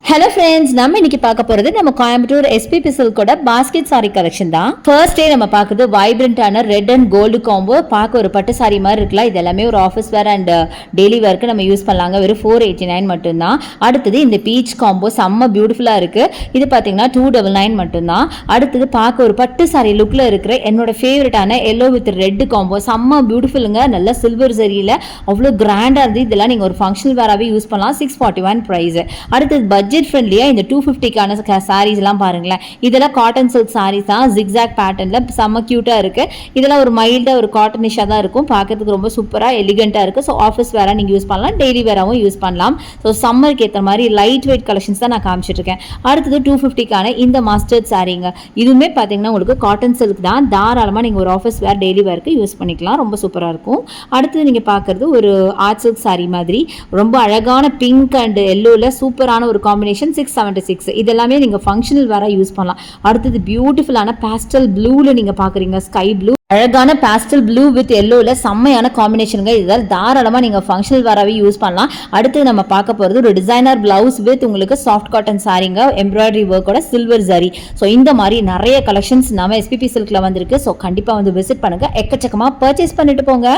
Hello friends, நம்ம இன்னைக்கு பார்க்க போறது நம்ம கோயம்புத்தூர் எஸ்பிபி சில்கோட பாஸ்கெட் சாரி கலெக்ஷன் தான். ஃபர்ஸ்ட் டே நம்ம பார்க்குறது வைப்ரண்டான ரெட் அண்ட் கோல்டு காம்போ. பார்க்க ஒரு பட்டு சாரி மாதிரி இருக்கலாம். இது எல்லாமே ஒரு ஆஃபீஸ் வேர் அண்ட் டெய்லி வேர்க்கு நம்ம யூஸ் பண்ணலாங்க. வெறும் 489 மட்டும்தான். அடுத்தது இந்த பீச் காம்போ செம்ம பியூட்டிஃபுல்லாக இருக்கு. இது பார்த்தீங்கன்னா 299 மட்டும்தான். அடுத்தது பார்க்க ஒரு பட்டு சாரி லுக்ல இருக்கிற என்னோட ஃபேவரட்டான எல்லோ வித் ரெட் காம்போ செம்ம பியூட்டிஃபுல்லுங்க. நல்ல சில்வர் சரியில் அவ்வளோ கிராண்டாக இருந்து இதெல்லாம் நீங்கள் ஒரு ஃபங்க்ஷனல் வேராகவே யூஸ் பண்ணலாம். 641 ப்ரைஸ். அடுத்தது பட்ஜெட் ஃப்ரெண்ட்லியா இந்த 250க்கான சாரீஸ் எல்லாம் பாருங்களேன். இதெல்லாம் காட்டன் சில்க் சாரீஸ் தான். ஜிக்ஸாக் பேட்டர்ன்ல செம்ம கியூட்டா இருக்கு. இதெல்லாம் ஒரு மைல்டா ஒரு காட்டனிஷா தான் இருக்கும். பார்க்கறதுக்கு ரொம்ப சூப்பரா எலிகண்டா இருக்கு. ஸோ ஆஃபீஸ் வேரா நீங்க யூஸ் பண்ணலாம், டெய்லி வேராவும் யூஸ் பண்ணலாம். ஸோ சம்மருக்கு ஏற்ற மாதிரி லைட் வெயிட் கலெக்ஷன்ஸ் தான் நான் காமிச்சிட்டு இருக்கேன். அடுத்தது 250க்கான இந்த மஸ்டர்ட் சாரீங்க. இதுவுமே பார்த்தீங்கன்னா உங்களுக்கு காட்டன் சில்க் தான். தாராளமாக நீங்கள் ஒரு ஆஃபீஸ் வேர் டெய்லி வேருக்கு யூஸ் பண்ணிக்கலாம். ரொம்ப சூப்பராக இருக்கும். அடுத்தது நீங்கள் பார்க்குறது ஒரு ஆர்ட் சில்க் சாரீ மாதிரி ரொம்ப அழகான பிங்க் அண்ட் எல்லோவில் சூப்பரான ஒரு காம்பினேஷன் 676. இதெல்லாமே நீங்கள் ஃபங்க்ஷனல் வேற யூஸ் பண்ணலாம். அடுத்தது பியூட்டிஃபுல்லான பாஸ்டல் ப்ளூல நீங்கள் பார்க்குறீங்க. ஸ்கை ப்ளூ அழகான பாஸ்டல் ப்ளூ வித் எல்லோவில் செம்மையான காம்பினேஷனுங்க. இதால் தாராளமாக நீங்கள் ஃபங்க்ஷனல் வேறாவே யூஸ் பண்ணலாம். அடுத்து நம்ம பார்க்க போகிறது ஒரு டிசைனர் பிளவுஸ் வித் உங்களுக்கு சாஃப்ட் காட்டன் சாரீங்க, எம்ப்ராய்டரி ஒர்க்கோட சில்வர் ஜரி. ஸோ இந்த மாதிரி நிறைய கலெக்ஷன்ஸ் நம்ம எஸ்பிபி சில்கில் வந்திருக்கு. ஸோ கண்டிப்பாக வந்து விசிட் பண்ணுங்கள். எக்கச்சக்கமாக பர்ச்சேஸ் பண்ணிட்டு போங்க.